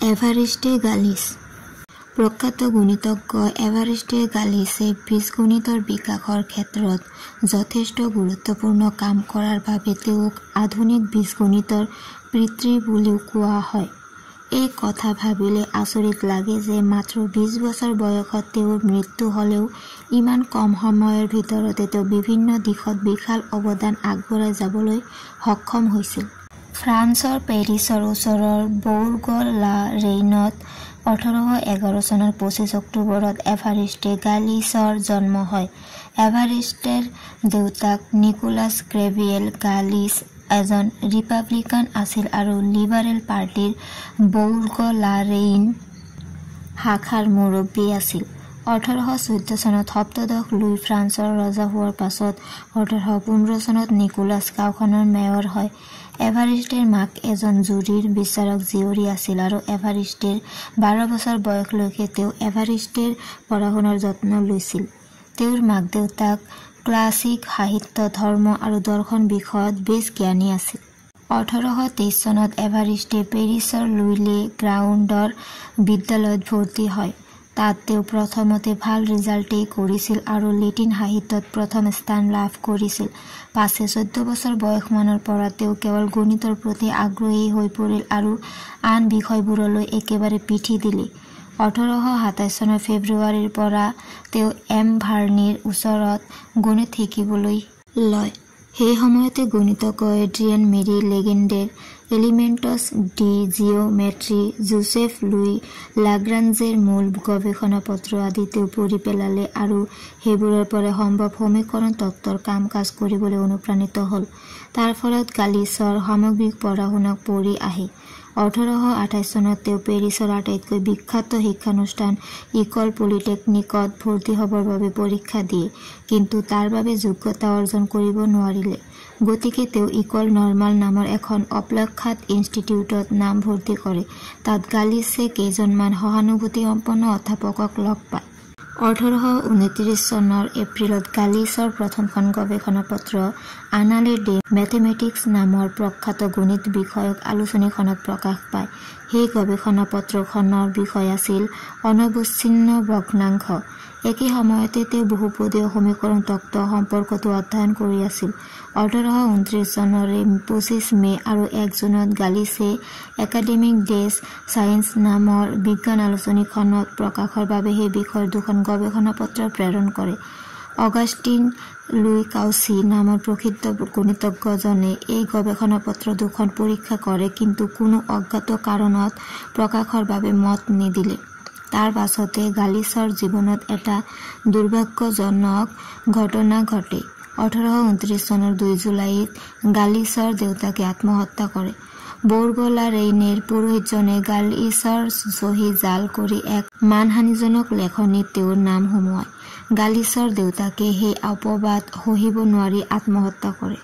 এভাৰিষ্টে গালিছ প্ৰখ্যাত গণিতজ্ঞ এভাৰিষ্টে গালিছে বীজগণিতৰ বিকাশৰ ক্ষেত্ৰত যথেষ্ট গুৰুত্বপূৰ্ণ কাম কৰাৰ বাবে তেওঁক আধুনিক বীজগণিতৰ পিতৃ বুলিও কোৱা হয়। এই কথা ভাবিলে আচৰিত লাগে যে মাত্ৰ 20 বছৰ বয়সত তেওঁৰ মৃত্যু হ'লেও ইমান কম সময়ৰ ভিতৰতে তেওঁ বিভিন্ন দিশত বিশাল অৱদান আগবঢ়াই যাবলৈ সক্ষম হৈছিল। ফ্ৰান্সৰ পেৰিছৰ ওচৰৰ বৌৰ্গ-লা-ৰেইনত 1811 চনৰ 25 অক্টোবৰত এভাৰিষ্টে গালিছৰ জন্ম হয়। এভাৰিষ্টেৰ দেউতাক নিকোলাছ গ্ৰেভিয়েল গালিছ এজন ৰিপাব্লিকান আছিল আৰু লিবাৰেল পাৰ্টিৰ বৌৰ্গ-লা-ৰেইন শাখাৰ মুৰব্বী আছিল। 1814 চনত সপ্তদশ লুই ফ্ৰান্সৰ ৰজা হোৱাৰ পাছত 1815 চনত নিকোলাছ গাঁওখনৰ মেয়ৰ হয়। এভাৰিষ্টেৰ মাক এজন জুৰীৰ বিচাৰক জীয়ৰী আছিল আৰু এভাৰিষ্টেৰ 12 বছৰ বয়সলৈকে তেওঁ এভাৰিষ্টেৰ পঢ়া-শুনাৰ যত্ন লৈছিল। তেওঁৰ মাক দেউতাক ক্লাছিক সাহিত্য, ধৰ্ম আৰু দৰ্শন বিষয়ত বেছ জ্ঞানী আছিল। 1823 চনত এভাৰিষ্টে পেৰিছৰ লুইলে গ্ৰাউণ্ডৰ বিদ্যালয়ত ভৰ্তি হয়। তাত তেওঁ প্ৰথমতে ভাল ৰিজাল্টেই কৰিছিল আৰু লেটিন সাহিত্যত প্ৰথম স্থান লাভ কৰিছিল। পাছে 14 বছৰ বয়সমানৰ পৰা তেওঁ কেৱল গণিতৰ প্ৰতি আগ্ৰহী হৈ পৰিল আৰু আন বিষয়বোৰলৈ একেবাৰে পিঠি দিলে। 1827 চনৰ ফেব্ৰুৱাৰীৰ পৰা তেওঁ এম ভাৰ্নিৰ ওচৰত গণিত শিকিবলৈ লয়। সেই সময়তে গণিতজ্ঞ এড্ৰিয়ান মেৰী লেগেণ্ডেৰ elements de geometry, Joseph Louis लाग्ৰাঞ্জেৰ মূল গৱেষণা পত্ৰ আদি তেওঁ পঢ়ি পেলালে আৰু সেইবোৰৰ পৰা সম্ভৱ সমীকৰণ তত্ত্বৰ কাম কাজ কৰিবলৈ অনুপ্ৰাণিত হ'ল। তাৰ ফলত গালিছৰ সামগ্ৰিক পঢ়া-শুনা পঢ়ি আহে। 1828 চনত তেওঁ পেৰিছৰ আটাইতকৈ বিখ্যাত শিক্ষানুষ্ঠান ইকল পলিটেকনিকত ভৰ্তি হ'বৰ বাবে পৰীক্ষা দিয়ে, কিন্তু তাৰ বাবে যোগ্যতা অৰ্জন কৰিব নোৱাৰিলে। গতিকে তেওঁ ইকল নৰ্মাল নামৰ এখন অপ্ৰখ্যাত ইনষ্টিটিউটত নাম ভৰ্তি কৰে। তাত গালিছে কেইজনমান সহানুভূতিসম্পন্ন অধ্যাপকক লগ পায়। 1829 চনৰ এপ্ৰিলত গালিছৰ প্ৰথমখন গৱেষণা পত্ৰ আনালে ডে মেথেমেটিক্স নামৰ প্ৰখ্যাত গণিত বিষয়ক আলোচনীখনত প্ৰকাশ পায়। সেই গৱেষণা পত্ৰখনৰ বিষয় আছিল অনৱচ্ছিন্ন ভগ্নাংশ। একে সময়তে তেওঁ বহুপদীয় সমীকৰণ তত্ত্ব সম্পৰ্কতো অধ্যয়ন কৰি আছিল। 1829 চনৰে 25 মে আৰু 1 জুনত গালিছে একাডেমিক ডেছ ছায়েন্স নামৰ বিজ্ঞান আলোচনীখনত প্ৰকাশৰ বাবে সেই বিষয়ৰ দুখন গৱেষণা পত্ৰ প্ৰেৰণ কৰে। অগাষ্টিন লুই কাউচি নামৰ প্ৰসিদ্ধ গণিতজ্ঞজনে এই গৱেষণা পত্ৰ দুখন পৰীক্ষা কৰে, কিন্তু কোনো অজ্ঞাত কাৰণত প্ৰকাশৰ বাবে মত নিদিলে। তাৰ পাছতে গালিছৰ জীৱনত এটা দুৰ্ভাগ্যজনক ঘটনা ঘটে। 1829 চনৰ 2 জুলাইত গালিছৰ দেউতাকে আত্মহত্যা কৰে। বৌৰ্গ-লা-ৰেইনেৰ পুৰোহিতজনে গালিছৰ চহী জাল কৰি এক মানহানিজনক লেখনিত তেওঁৰ নাম সুমুৱায়। গালিছৰ দেউতাকে সেই অপবাদ সহিব নোৱাৰি আত্মহত্যা কৰে।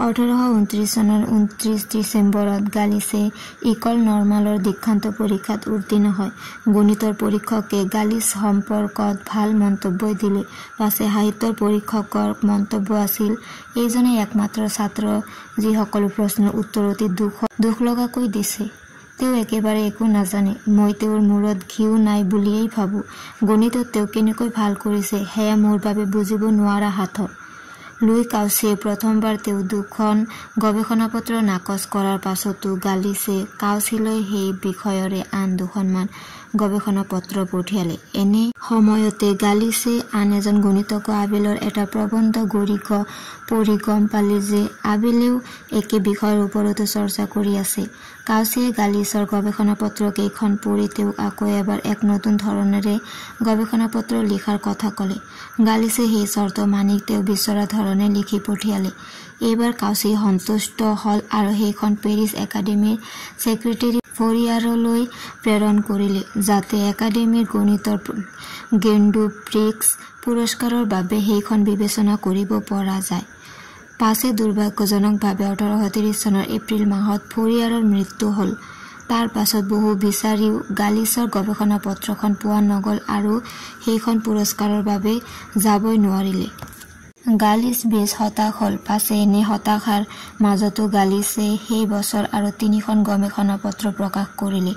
1829 চনৰ 29 ডিচেম্বৰত গালিছে ইকল নৰ্মালৰ দীক্ষান্ত পৰীক্ষাত উত্তীৰ্ণ হয়। গণিতৰ পৰীক্ষকে গালিছ সম্পৰ্কত ভাল মন্তব্যই দিলে। পাছে সাহিত্যৰ পৰীক্ষকৰ মন্তব্য আছিল, এইজনে একমাত্ৰ ছাত্ৰ যি সকলো প্ৰশ্নৰ উত্তৰ অতি দুখ লগাকৈ দিছে। তেওঁ একেবাৰে একো নাজানে। মই তেওঁৰ মূৰত ঘিউ নাই বুলিয়েই ভাবোঁ। গণিতত তেওঁ কেনেকৈ ভাল কৰিছে সেয়া মোৰ বাবে বুজিব নোৱাৰা সাঁথৰ। লুই কাউচিয়ে প্ৰথমবাৰ তেওঁ দুখন গৱেষণা পত্ৰ নাকচ কৰাৰ পাছতো গালিছে কাউচিলৈ সেই বিষয়ৰে আন দুখনমান গৱেষণা পত্ৰ পঠিয়ালে। এনে সময়তে গালিছে আন এজন গণিতজ্ঞ আবেলৰ এটা প্ৰবন্ধ পঢ়ি গম পালে যে আবেলেও একে বিষয়ৰ ওপৰতো চৰ্চা কৰি আছে। কাউচিয়ে গালিছৰ গৱেষণা পত্ৰ কেইখন পঢ়ি তেওঁক আকৌ এবাৰ এক নতুন ধৰণেৰে গৱেষণা পত্ৰ লিখাৰ কথা ক'লে। গালিছে সেই চৰ্ত মানি তেওঁ বিচৰা ধৰণে লিখি পঠিয়ালে। এইবাৰ কাউচি সন্তুষ্ট হ'ল আৰু সেইখন পেৰিছ একাডেমীৰ ছেক্ৰেটেৰী ফৰিয়াৰলৈ প্ৰেৰণ কৰিলে, যাতে একাডেমীৰ গণিতৰ গেণ্ডু প্ৰিক্স পুৰস্কাৰৰ বাবে সেইখন বিবেচনা কৰিব পৰা যায়। পাছে দুৰ্ভাগ্যজনকভাৱে 1830 চনৰ এপ্ৰিল মাহত ফৰিয়াৰৰ মৃত্যু হ'ল। তাৰ পাছত বহু বিচাৰিও গালিছৰ গৱেষণা পত্ৰখন পোৱা নগ'ল আৰু সেইখন পুৰস্কাৰৰ বাবে যাবই নোৱাৰিলে। গালিছ বেছ হতাশ হ'ল। পাছে এনে হতাশাৰ মাজতো গালিছে সেই বছৰ আৰু 3খন গৱেষণা পত্ৰ প্ৰকাশ কৰিলে।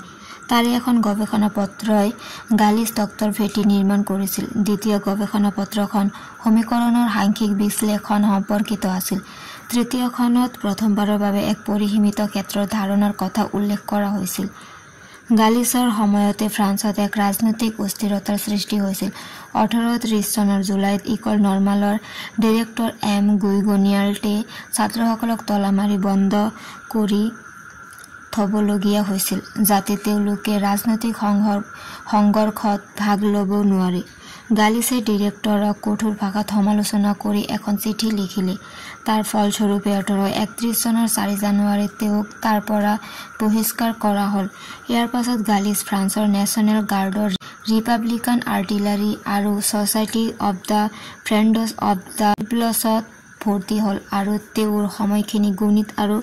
তাৰে এখন গৱেষণা পত্ৰই গালিছ তত্ত্বৰ ভেটি নিৰ্মাণ কৰিছিল। দ্বিতীয় গৱেষণা পত্ৰখন সমীকৰণৰ সাংখ্যিক বিশ্লেষণ সম্পৰ্কিত আছিল। তৃতীয়খনত প্ৰথমবাৰৰ বাবে এক পৰিসীমিত ক্ষেত্ৰৰ ধাৰণাৰ কথা উল্লেখ কৰা হৈছিল। গালিছৰ সময়তে ফ্ৰান্সত এক ৰাজনৈতিক অস্থিৰতাৰ সৃষ্টি হৈছিল। 1830 চনৰ জুলাইত ইকল নৰ্মালৰ ডিৰেক্টৰ এম গুইগনিয়াল্টে ছাত্ৰসকলক তলা মাৰি বন্ধ কৰি থবলগীয়া হৈছিল যাতে তেওঁলোকে ৰাজনৈতিক সংঘৰ্ষত ভাগ ল'ব নোৱাৰে। গালিছে ডিৰেক্টৰক কঠোৰ ভাষাত সমালোচনা কৰি এখন চিঠি লিখিলে। তাৰ ফলস্বৰূপে 1831 চনৰ 4 জানুৱাৰীত তেওঁক তাৰ পৰা বহিষ্কাৰ কৰা হ'ল। ইয়াৰ পাছত গালিছ ফ্ৰান্সৰ নেশ্যনেল গাৰ্ডৰ ৰিপাব্লিকান আৰ্টিলাৰী আৰু society of the friends of the পিপলছত ভৰ্তি হ'ল আৰু তেওঁৰ সময়খিনি গণিত আৰু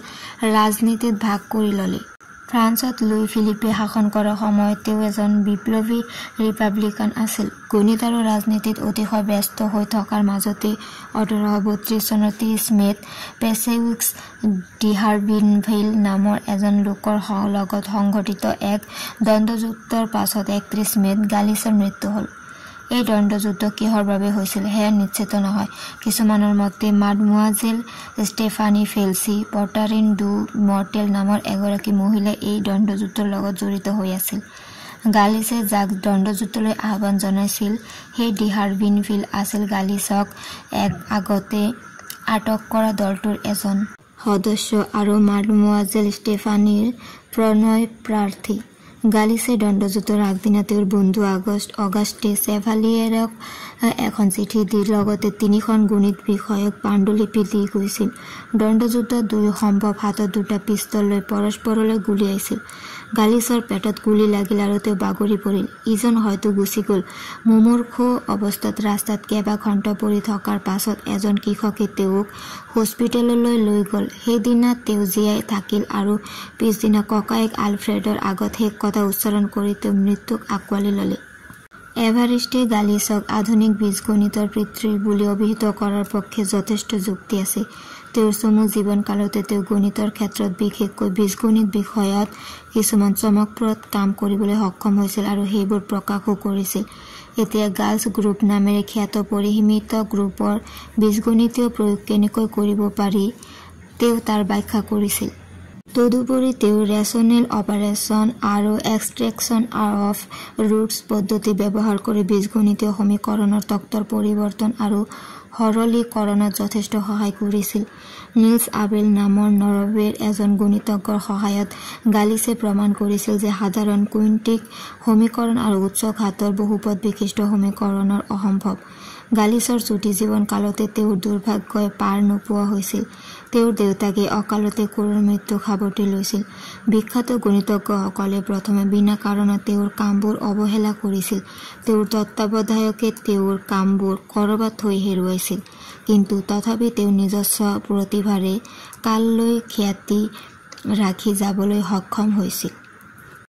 ৰাজনীতিত ভাগ কৰি ল'লে। ফ্ৰান্সত লুই ফিলিপে শাসন কৰাৰ সময়ত তেওঁ এজন বিপ্লৱী ৰিপাব্লিকান আছিল। গণিত আৰু ৰাজনীতিত অতিশয় ব্যস্ত হৈ থকাৰ মাজতে 1832 চনৰ 30 মে'ত পেচেউক্স ডিহাৰ্বিনভিল নামৰ এজন লোকৰ লগত সংঘটিত এক দ্বন্দ্বযুদ্ধৰ পাছত 31 মে'ত গালিছৰ মৃত্যু হ'ল। এই দ্বন্দ্বযুদ্ধ কিহৰ বাবে হৈছিল সেয়া নিশ্চিত নহয়। কিছুমানৰ মতে মাডমুৱাজেল ষ্টেফানী ফেলচি পটাৰিন ডু মৰ্টেল নামৰ এগৰাকী মহিলাই এই দ্বন্দ্বযুদ্ধৰ লগত জড়িত হৈ আছিল। গালিছে যাক দ্বন্দ্বযুদ্ধলৈ আহ্বান জনাইছিল সেই ডিহাৰ্বিনভিল আছিল গালিছক আগতে আটক কৰা দলটোৰ এজন সদস্য আৰু মাডমুৱাজেল ষ্টেফানীৰ প্ৰণয় প্ৰাৰ্থী। গালিছে দ্বন্দ্বযুদ্ধৰ আগদিনা তেওঁৰ বন্ধু অগাষ্টে চেভালিয়েৰক এখন চিঠি দি লগতে 3খন গণিত বিষয়ক পাণ্ডুলিপি দি গৈছিল। দ্বন্দ্বযুদ্ধত দুয়ো সম্ভৱ হাতত 2টা পিষ্টল লৈ পৰস্পৰলৈ গুলীয়াইছিল। গালিছৰ পেটত গুলী লাগিল আৰু তেওঁ বাগৰি পৰিল। ইজন হয়তো গুচি গ'ল। মুমূৰ্ষু অৱস্থাত ৰাস্তাত কেইবা ঘণ্টা পৰি থকাৰ পাছত এজন কৃষকে তেওঁক হস্পিটেললৈ লৈ গ'ল। সেইদিনা তেওঁ জীয়াই থাকিল আৰু পিছদিনা ককায়েক আলফ্ৰেডৰ আগত শেষ কথা উচ্চাৰণ কৰি তেওঁ মৃত্যুক আঁকোৱালি ল'লে। এভাৰিষ্টে গালিছক আধুনিক বীজগণিতৰ পিতৃ বুলি অভিহিত কৰাৰ পক্ষে যথেষ্ট যুক্তি আছে। তেওঁৰ চমু জীৱনকালতে তেওঁ গণিতৰ ক্ষেত্ৰত বিশেষকৈ বীজগণিত বিষয়ত কিছুমান চমকপ্ৰদ কাম কৰিবলৈ সক্ষম হৈছিল আৰু সেইবোৰ প্ৰকাশো কৰিছিল। এতিয়া গাৰ্লছ গ্ৰুপ নামেৰে খ্যাত পৰিসীমিত গ্ৰুপৰ বীজগণিতীয় প্ৰয়োগ কেনেকৈ কৰিব পাৰি তেওঁ তাৰ ব্যাখ্যা কৰিছিল। তদুপৰি তেওঁ ৰেচনেল অপাৰেশ্যন আৰু এক্সট্ৰেকশ্যন অফ ৰুটছ পদ্ধতি ব্যৱহাৰ কৰি বীজগণিতীয় সমীকৰণৰ তত্ত্বৰ পৰিৱৰ্তন আৰু সৰলীকৰণত যথেষ্ট সহায় কৰিছিল। নিলছ আবেল নামৰ নৰৱেৰ এজন গণিতজ্ঞৰ সহায়ত গালিছে প্ৰমাণ কৰিছিল যে সাধাৰণ কুইণ্টিক সমীকৰণ আৰু উচ্চ ঘাতৰ বহুপদ বিশিষ্ট সমীকৰণৰ অসম্ভৱ। গালিছৰ চুটি জীৱন কালতে তেওঁৰ দুৰ্ভাগ্যই পাৰ নোপোৱা হৈছিল। তেওঁৰ দেউতাকে অকালতে ক্ৰুৰ মৃত্যুক সাৱটি লৈছিল। বিখ্যাত গণিতজ্ঞসকলে প্ৰথমে বিনা কাৰণত তেওঁৰ কামবোৰ অৱহেলা কৰিছিল। তেওঁৰ তত্ত্বাৱধায়কে তেওঁৰ কামবোৰ ক'ৰবাত থৈ হেৰুৱাইছিল, কিন্তু তথাপি তেওঁ নিজস্ব প্ৰতিভাৰে কাললৈ খ্যাতি ৰাখি যাবলৈ সক্ষম হৈছিল।